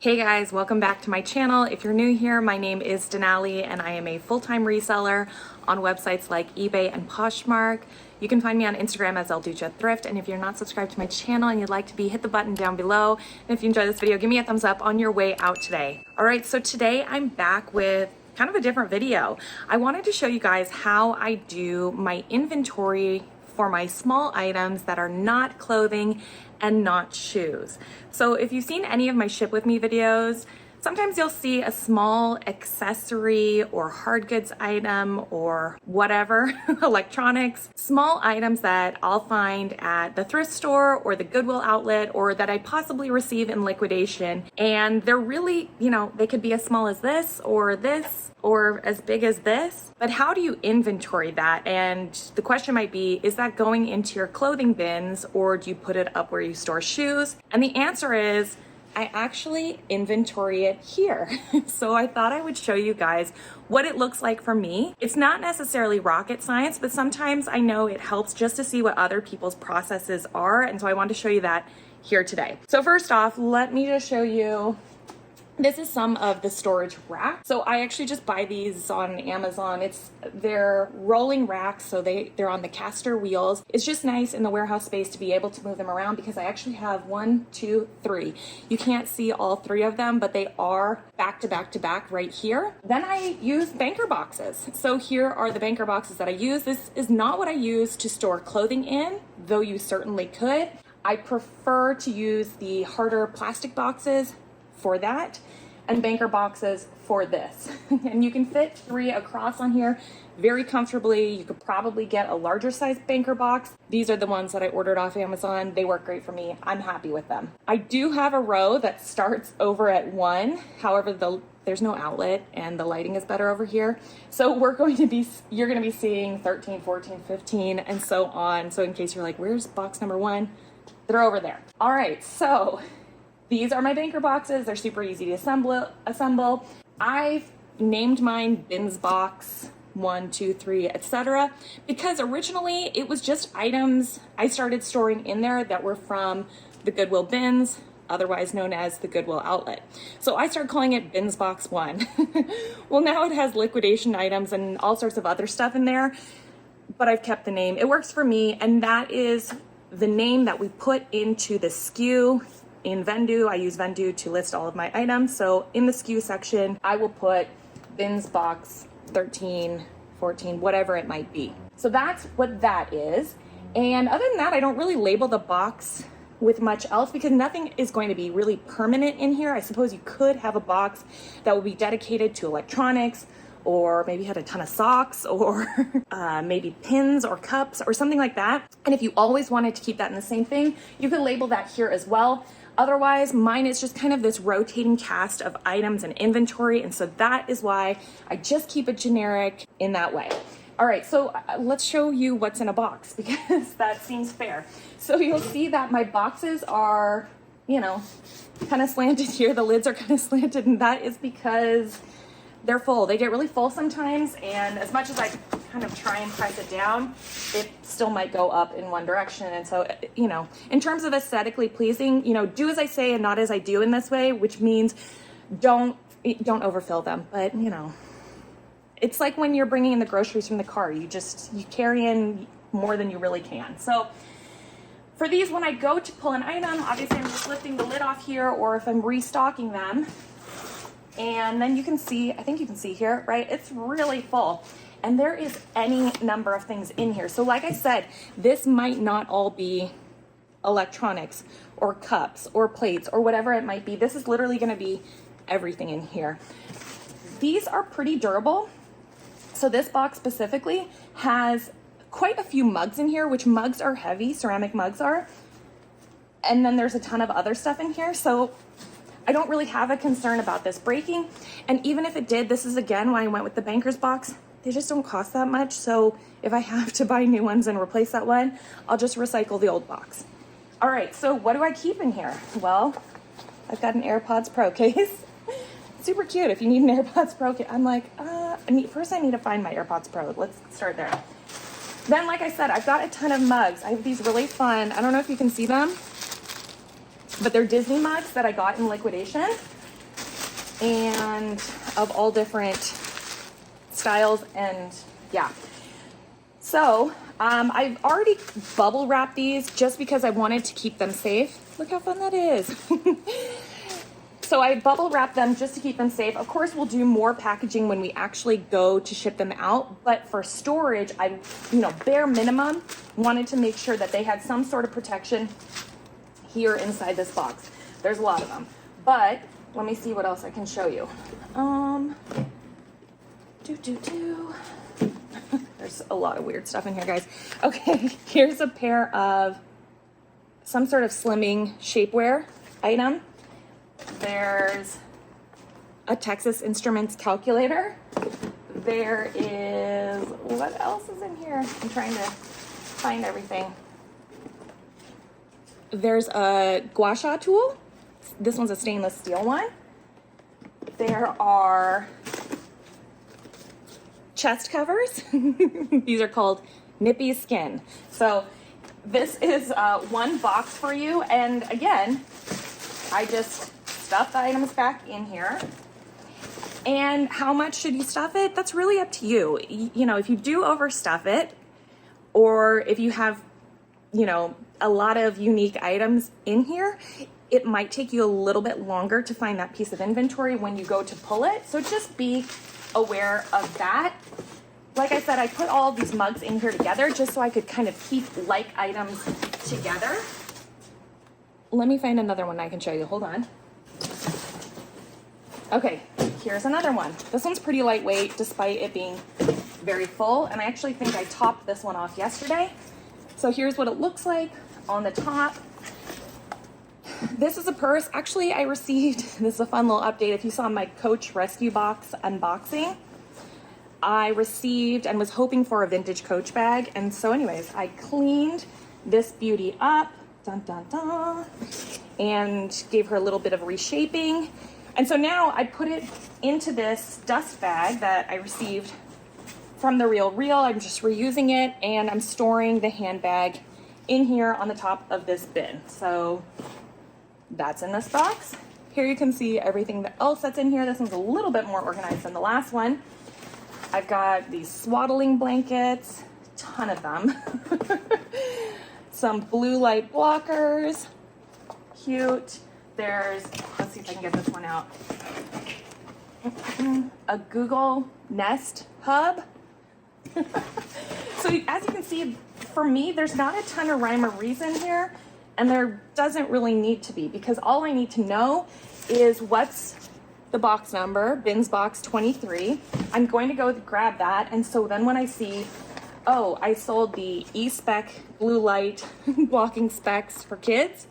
Hey guys, welcome back to my channel. If you're new here, my name is Denali and I am a full-time reseller on websites like eBay and Poshmark. You can find me on Instagram as DUCHO Thrift, and if you're not subscribed to my channel and you'd like to be, hit the button down below. And if you enjoyed this video, give me a thumbs up on your way out today. All right, so today I'm back with kind of a different video. I wanted to show you guys how I do my inventory for my small items that are not clothing and not shoes. So if you've seen any of my ship with me videos, sometimes you'll see a small accessory or hard goods item or whatever, electronics, small items that I'll find at the thrift store or the Goodwill outlet or that I possibly receive in liquidation. And they're really, they could be as small as this or as big as this. But how do you inventory that? And the question might be, is that going into your clothing bins or do you put it up where you store shoes? And the answer is, I actually inventory it here. So I thought I would show you guys what it looks like for me. It's not necessarily rocket science, but sometimes I know it helps just to see what other people's processes are. And so I want to show you that here today. So first off, let me just show you. This is some of the storage racks. So I actually just buy these on Amazon. They're rolling racks, so they're on the caster wheels. It's just nice in the warehouse space to be able to move them around because I actually have 1, 2, 3. You can't see all 3 of them, but they are back to back to back right here. Then I use banker boxes. So here are the banker boxes that I use. This is not what I use to store clothing in, though you certainly could. I prefer to use the harder plastic boxes for that and banker boxes for this. And you can fit 3 across on here very comfortably. You could probably get a larger size banker box. These are the ones that I ordered off Amazon. They work great for me. I'm happy with them. I do have a row that starts over at 1. However, there's no outlet and the lighting is better over here. So you're going to be seeing 13, 14, 15 and so on. So in case you're like, where's box number 1? They're over there. All right, so these are my banker boxes. They're super easy to assemble. I've named mine bins box 1, 2, 3, etc. because originally it was just items I started storing in there that were from the Goodwill bins, otherwise known as the Goodwill outlet. So I started calling it bins box 1. Well, now it has liquidation items and all sorts of other stuff in there, but I've kept the name. It works for me, and that is the name that we put into the SKU. In Vendoo, I use Vendoo to list all of my items. So in the SKU section, I will put bins box 13, 14, whatever it might be. So that's what that is. And other than that, I don't really label the box with much else because nothing is going to be really permanent in here. I suppose you could have a box that would be dedicated to electronics, or maybe had a ton of socks, or maybe pins or cups or something like that. And if you always wanted to keep that in the same thing, you could label that here as well. Otherwise, mine is just kind of this rotating cast of items and inventory. And so that is why I just keep it generic in that way. All right, so let's show you what's in a box because that seems fair. So you'll see that my boxes are, kind of slanted here. The lids are kind of slanted, and that is because they're full. They get really full sometimes, and as much as I kind of try and press it down, it still might go up in one direction. And so, in terms of aesthetically pleasing, do as I say and not as I do in this way, which means don't overfill them. But, it's like when you're bringing in the groceries from the car, you carry in more than you really can. So for these, when I go to pull an item, obviously I'm just lifting the lid off here, or if I'm restocking them, and then I think you can see here, right? It's really full. And there is any number of things in here. So like I said, this might not all be electronics or cups or plates or whatever it might be. This is literally gonna be everything in here. These are pretty durable. So this box specifically has quite a few mugs in here, which mugs are heavy, ceramic mugs are. And then there's a ton of other stuff in here. So I don't really have a concern about this breaking. And even if it did, this is again why I went with the banker's box. They just don't cost that much. So if I have to buy new ones and replace that one, I'll just recycle the old box. All right, so what do I keep in here? Well, I've got an AirPods Pro case. Super cute. If you need an AirPods Pro case, I'm like, first I need to find my AirPods Pro. Let's start there. Then, like I said, I've got a ton of mugs. I have these really fun, I don't know if you can see them, but they're Disney mugs that I got in liquidation. and of all different styles, and yeah. So I've already bubble wrapped these just because I wanted to keep them safe. Look how fun that is. So I bubble wrap them just to keep them safe. Of course, we'll do more packaging when we actually go to ship them out. But for storage, I, bare minimum, wanted to make sure that they had some sort of protection here inside this box. There's a lot of them. But let me see what else I can show you. There's a lot of weird stuff in here, guys. Okay, here's a pair of some sort of slimming shapewear item. There's a Texas Instruments calculator. There is, what else is in here? I'm trying to find everything. There's a gua sha tool. This one's a stainless steel one. There are chest covers. These are called Nippy Skin. So this is one box for you. And again, I just stuff the items back in here. And how much should you stuff it? That's really up to you. If you do overstuff it, or if you have, a lot of unique items in here, it might take you a little bit longer to find that piece of inventory when you go to pull it. So just be aware of that. Like I said, I put all of these mugs in here together just so I could kind of keep like items together. Let me find another one I can show you. Hold on. Okay, here's another one. This one's pretty lightweight despite it being very full. And I actually think I topped this one off yesterday. So here's what it looks like on the top. This is a purse. Actually, I received, this is a fun little update. If you saw my Coach Rescue Box unboxing, I received and was hoping for a vintage Coach bag. And so anyways, I cleaned this beauty up, dun, dun, dun, and gave her a little bit of reshaping. And so now I put it into this dust bag that I received from The Real Real. I'm just reusing it, and I'm storing the handbag in here on the top of this bin. So that's in this box. Here you can see everything else that's in here. This one's a little bit more organized than the last one. I've got these swaddling blankets, ton of them. Some blue light blockers, cute. There's, let's see if I can get this one out. A Google Nest hub. So as you can see, for me, there's not a ton of rhyme or reason here, and there doesn't really need to be, because all I need to know is what's the box number, bins box 23. I'm going to go grab that, and so then when I see, oh, I sold the E-Spec blue light blocking specs for kids,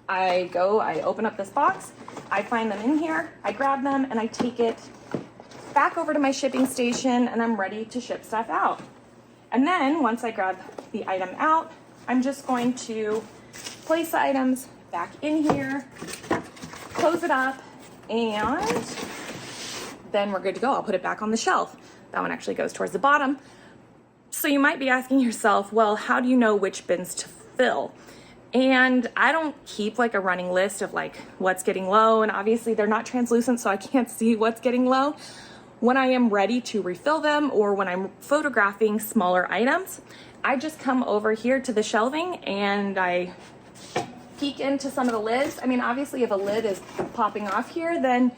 I open up this box, I find them in here, I grab them, and I take it back over to my shipping station, and I'm ready to ship stuff out. And then once I grab the item out, I'm just going to place the items back in here, close it up, and then we're good to go. I'll put it back on the shelf. That one actually goes towards the bottom. So you might be asking yourself, well, how do you know which bins to fill? And I don't keep like a running list of like what's getting low, and obviously they're not translucent, so I can't see what's getting low. When I am ready to refill them, or when I'm photographing smaller items, I just come over here to the shelving and I peek into some of the lids. I mean, obviously if a lid is popping off here, then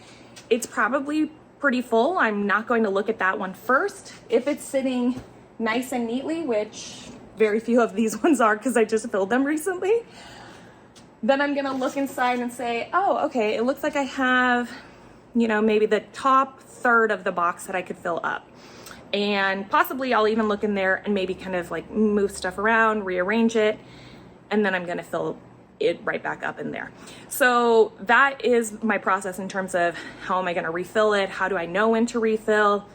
it's probably pretty full. I'm not going to look at that one first. If it's sitting nice and neatly, which very few of these ones are because I just filled them recently, then I'm gonna look inside and say, oh, okay, it looks like I have, maybe the top third of the box that I could fill up. And possibly I'll even look in there and maybe kind of like move stuff around, rearrange it, and then I'm gonna fill it right back up in there. So that is my process in terms of how am I gonna refill it, how do I know when to refill,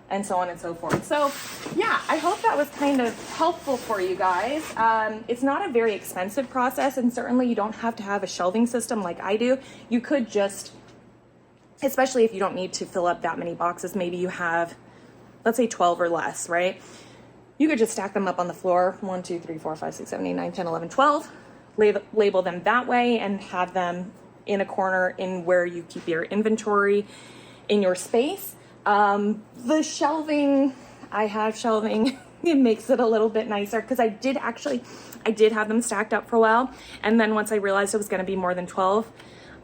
and so on and so forth. So yeah, I hope that was kind of helpful for you guys. It's not a very expensive process, and certainly you don't have to have a shelving system like I do. You could just, especially if you don't need to fill up that many boxes, maybe you have, let's say 12 or less, right? You could just stack them up on the floor, 1, 2, 3, 4, 5, 6, 7, 8, 9, 10, 11, 12, label them that way and have them in a corner in where you keep your inventory in your space. The shelving, I have shelving. It makes it a little bit nicer because I did have them stacked up for a while. And then once I realized it was going to be more than 12,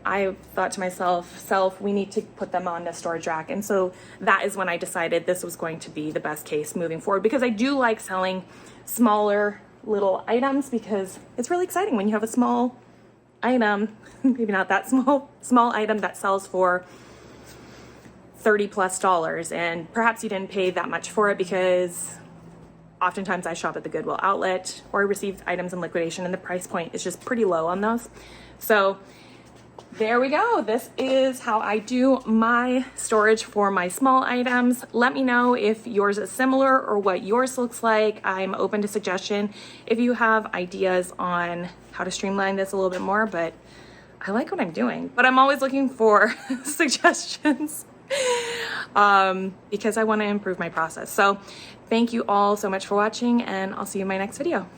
I thought to myself, we need to put them on a storage rack. And so that is when I decided this was going to be the best case moving forward, because I do like selling smaller little items, because it's really exciting when you have a small item, maybe not that small item that sells for $30+ and perhaps you didn't pay that much for it, because oftentimes I shop at the Goodwill outlet or I receive items in liquidation and the price point is just pretty low on those. So there we go. This is how I do my storage for my small items. Let me know if yours is similar or what yours looks like. I'm open to suggestion if you have ideas on how to streamline this a little bit more, but I like what I'm doing. But I'm always looking for suggestions because I want to improve my process. So thank you all so much for watching, and I'll see you in my next video.